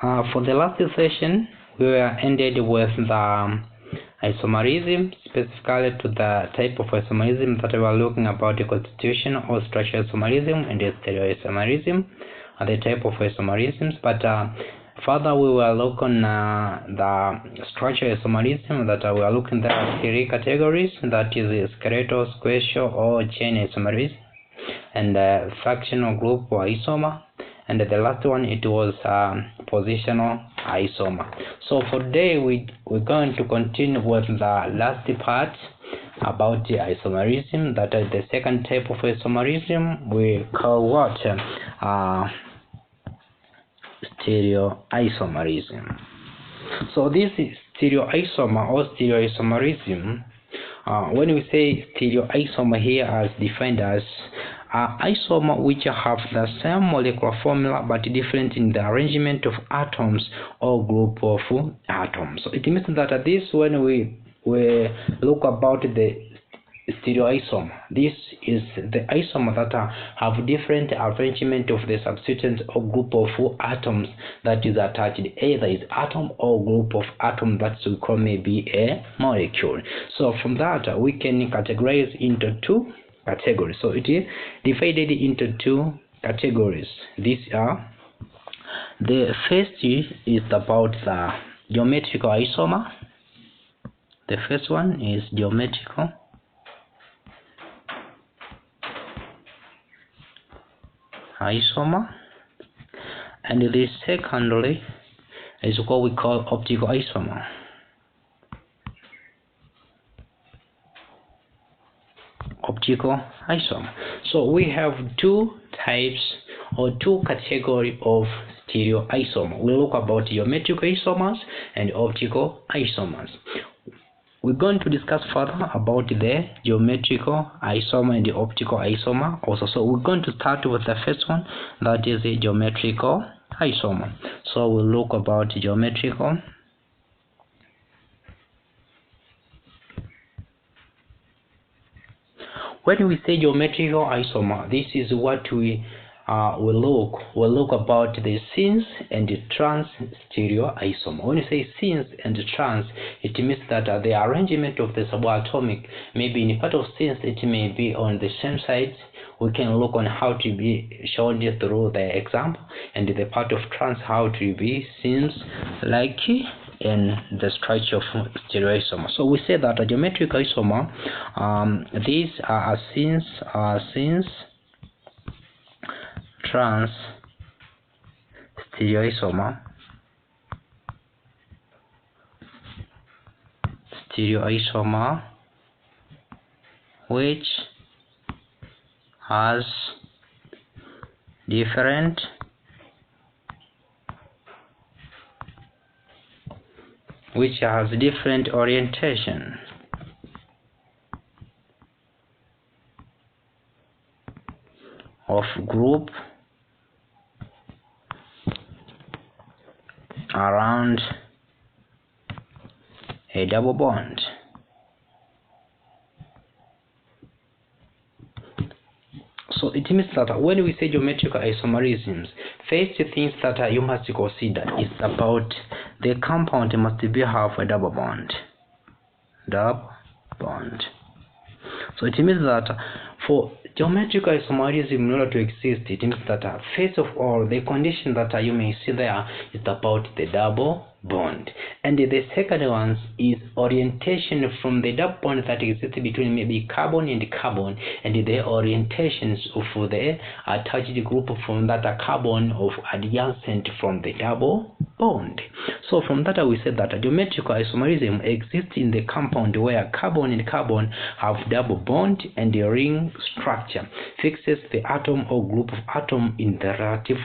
For the last session, we were ended with the isomerism, specifically to the type of isomerism that we were looking about, the constitutional or structural isomerism and the stereoisomerism, the type of isomerisms. But further, we will look on the structural isomerism, that we are looking at 3 categories, that is skeletal, spatial, or chain isomerism, and fractional group or isomer. And the last one, it was positional isomer. So for today, we're going to continue with the last part about the isomerism. That is the second type of isomerism. We call what? Stereoisomerism. So this is stereoisomer or stereoisomerism. When we say stereoisomer here, as defined as isomer which have the same molecular formula but different in the arrangement of atoms or group of atoms. So it means that this, when we look about the stereoisomer, this is the isomer that have different arrangement of the substituent or group of atoms that is attached, either is atom or group of atom that we call maybe a molecule. So from that, we can categorize into 2 categories. So it is divided into 2 categories. These are, the first is about the geometrical isomer. The first one is geometrical isomer, and the secondly is what we call optical isomer. Optical isomer. So we have 2 types or 2 categories of stereoisomer. We look about geometrical isomers and optical isomers. We're going to discuss further about the geometrical isomer and the optical isomer also. So we're going to start with the first one, that is the geometrical isomer. So we'll look about geometrical . When we say geometrical isomer, this is what we will look about the cis and the trans stereoisomer. When you say cis and trans, it means that the arrangement of the subatomic, maybe in part of cis it may be on the same side. We can look on how to be shown through the example, and the part of trans how to be cis like in the structure of stereoisomer. So we say that a geometrical isomer, these are cis trans stereoisomer, which has different orientation of group around a double bond. So it means that when we say geometrical isomerisms, first things that you must consider is about the compound must have a double bond. So it means that for geometrical isomerism in order to exist, it means that first of all, the condition that you may see there is about the double bond, and the second one is orientation from the double bond that exists between maybe carbon and carbon, and the orientations of the attached group from that carbon of adjacent from the double bond. So from that we said that geometrical isomerism exists in the compound where carbon and carbon have double bond, and the ring structure fixes the atom or group of atom in the relative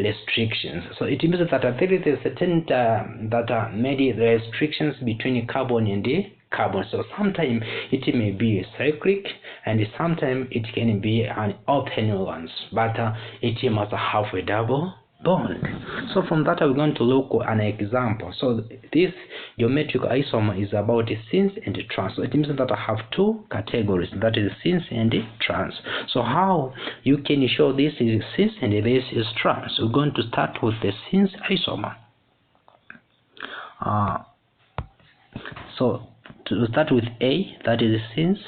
restrictions. So it means that there is a certain many restrictions between carbon and the carbon. So sometimes it may be cyclic, and sometimes it can be an open one, but it must have a double bond. So from that we're going to look at an example. So this geometric isomer is about cis and trans. So it means that I have two categories, that is cis and trans. So how you can show this is cis and this is trans? We're going to start with the cis isomer. So to start with A, that is cis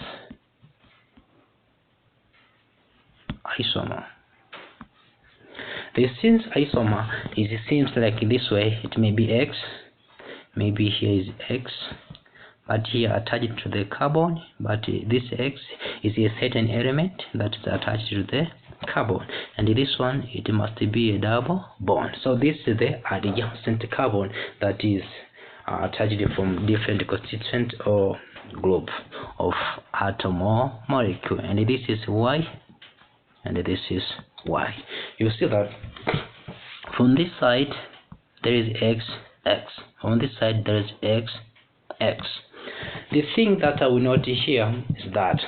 isomer. The cis isomer seems like this way. It may be X, maybe here is X, but here attached to the carbon, but this X is a certain element that is attached to the carbon, and this one, it must be a double bond. So this is the adjacent carbon that is attached from different constituent or group of atom or molecule, and this is Y and this is Y. You see that from this side there is X, X. On this side there is X, X. The thing that I will note here is that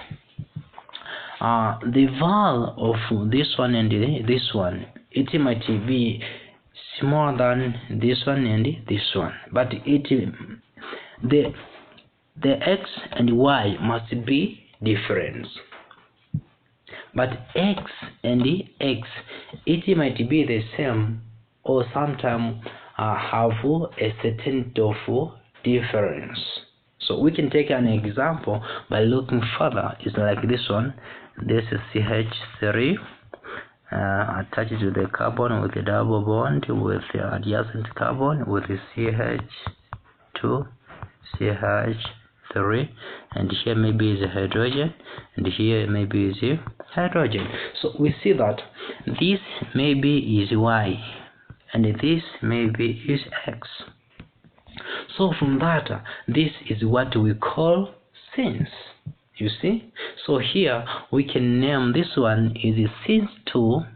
the val of this one and this one, it might be smaller than this one and this one, but the X and Y must be different. But X and X, it might be the same or sometimes have a certain of difference. So we can take an example by looking further. It's like this one. This is CH3 attached to the carbon with a double bond with the adjacent carbon with the CH2, CH3, and here maybe is a hydrogen, and here maybe is a hydrogen. So we see that this maybe is Y and this maybe is X. So from that, this is what we call cis. You see? So here we can name this one is cis2.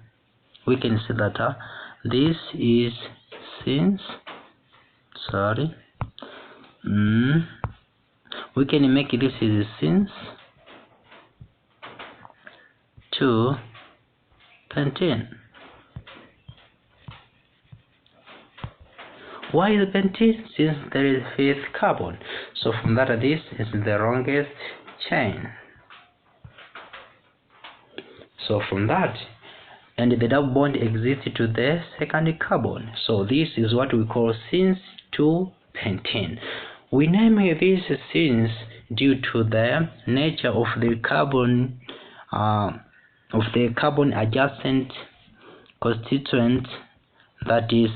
We can say that this is cis. We can make this is cis 2 pentene. Why is pentene? Since there is fifth carbon. So from that, this is the longest chain. So from that, and the double bond exists to the second carbon. So this is what we call cis 2 pentene. We name this cis due to the nature of the carbon adjacent constituent, that is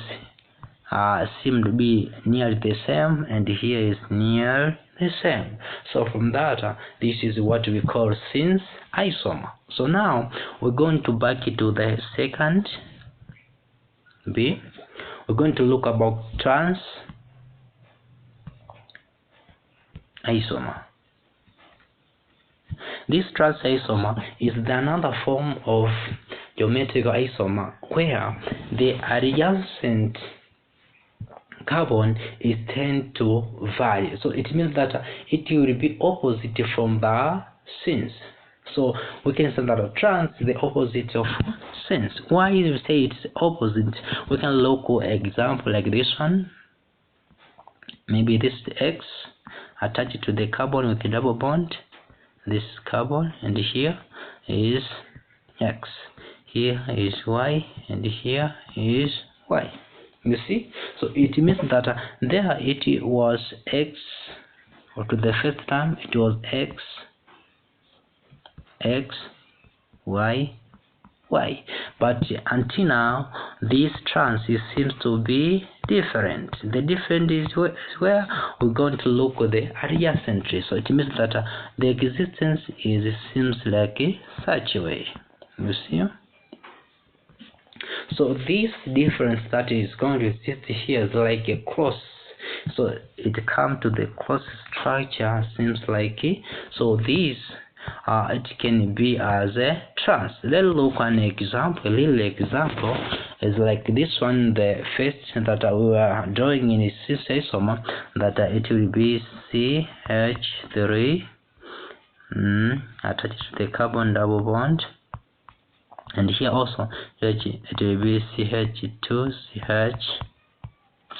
seem to be near the same, and here is near the same. So from that, this is what we call cis isomer. So now we're going to back it to the second B. We're going to look about trans isomer. This trans isomer is another form of geometric isomer where the adjacent carbon is tend to vary. So it means that it will be opposite from the cis. So we can say that trans is the opposite of cis. Why do we say it's opposite? We can look at example like this one. Maybe this X attached to the carbon with a double bond. This carbon, and here is X. Here is Y, and here is Y. You see? So it means that there it was X, or to the first time it was X, X, Y, Y. But until now, this trans seems to be different. The difference is where we're going to look at the adjacency. So it means that the existence seems like such a way. You see? So this difference that is going to exist here is like a cross. So it comes to the cross structure, seems like so this it can be as a trans. Let's look at an example. A little example is like this one, the first that we are drawing in cis isomer, that it will be CH3 attached to the carbon double bond and here also it will be CH2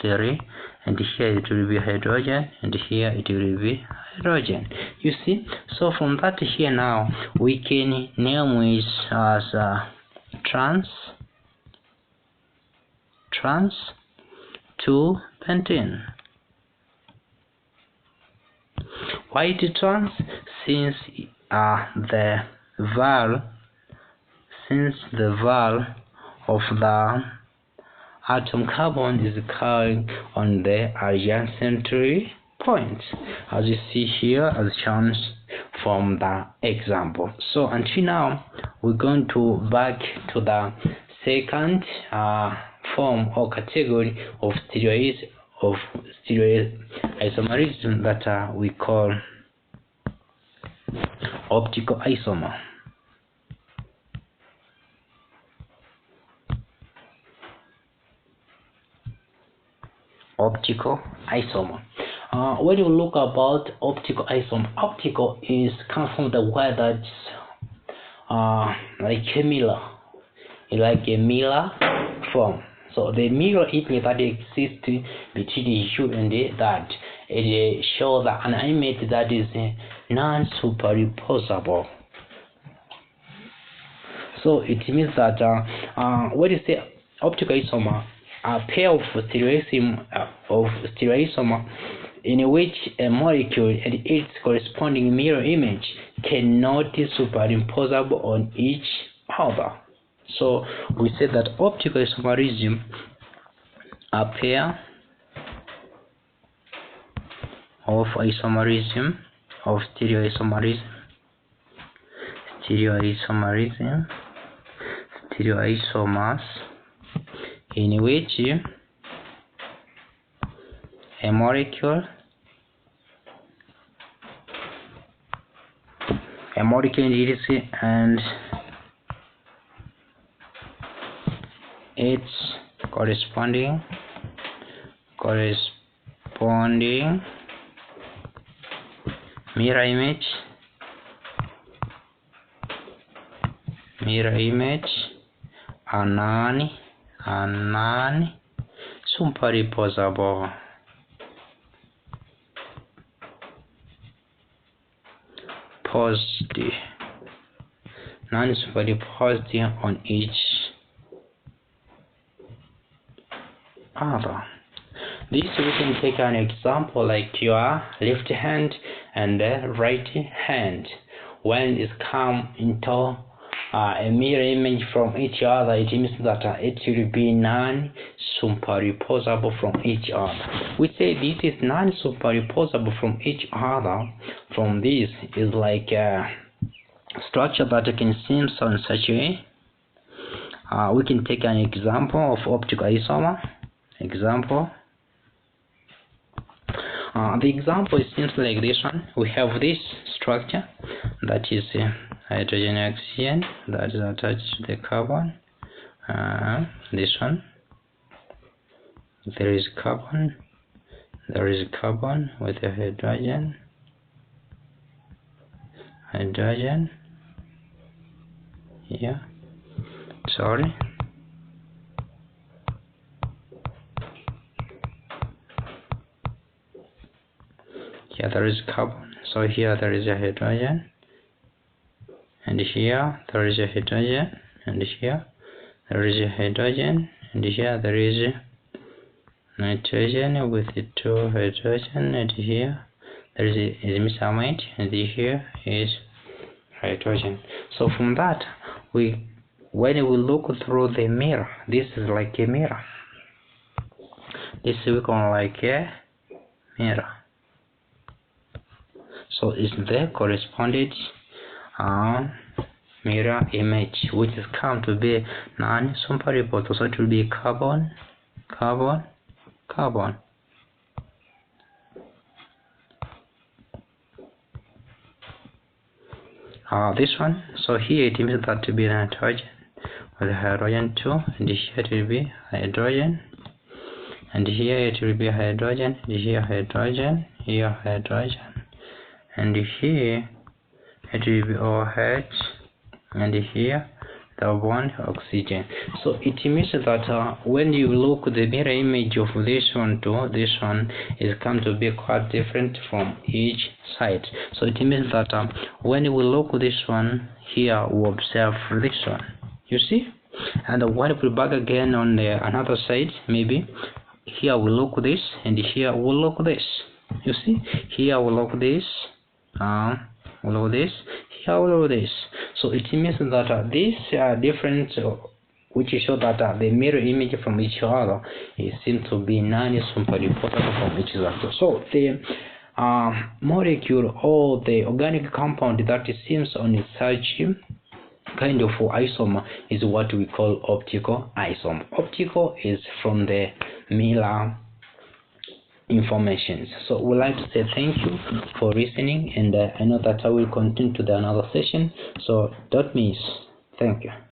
CH3, and here it will be hydrogen, and here it will be hydrogen. You see, so from that here now we can name it as trans 2-pentene. Why it trans? Since the val of the atom carbon is carrying on the adjacent point, as you see here, as shown from the example. So until now, we're going to back to the second form or category of stereoisomerism that we call optical isomer. When you look about optical isomer, optical comes from the word that's like a mirror form. So the mirror image that exists between you and that, it shows an image that is non-superimposable. So it means that when you say optical isomer, a pair of stereoisomer in which a molecule and its corresponding mirror image cannot be superimposable on each other. So we say that optical isomerism, a pair of stereoisomers in which a molecule and its corresponding mirror image are non-superimposable. Non-superimposed on each other. This we can take an example like your left hand and the right hand. When it come into a mirror image from each other, it means that it will be non-superimposable from each other. We say this is non-superimposable from each other. From this is like a structure that can seem in such a way. We can take an example of optical isomer. The example is simply like this one. We have this structure that is hydrogen oxygen that is attached to the carbon. This one, there is carbon with a hydrogen here. Sorry. Here there is carbon, so here there is a hydrogen, and here there is a hydrogen, and here there is a hydrogen, and here there is nitrogen with the two hydrogen, and here there is a methylamide, and here is hydrogen. So from that, when we look through the mirror, this is like a mirror. This we call like a mirror. So it's the corresponding mirror image, which is come to be non-superimposable. So it will be carbon. This one. So here it means that to be nitrogen with hydrogen 2, and here it will be hydrogen, and here it will be hydrogen, and here hydrogen, here hydrogen. And here it will be OH, and here the one oxygen. So it means that when you look the mirror image of this one to this one, it comes to be quite different from each side. So it means that when we look this one here, we observe this one, you see. And when we back again on the another side, maybe here we look this, and here we look this, you see. Here we look this, we look this, here we look this. So it means that these are different, which show that the mirror image from each other seem to be non-superimposable from each other. So the molecule or the organic compound that seems on such kind of isomer is what we call optical isomer. Optical is from the mirror information. So we'd like to say thank you for listening, and I know that I will continue to the another session, so don't miss. Thank you.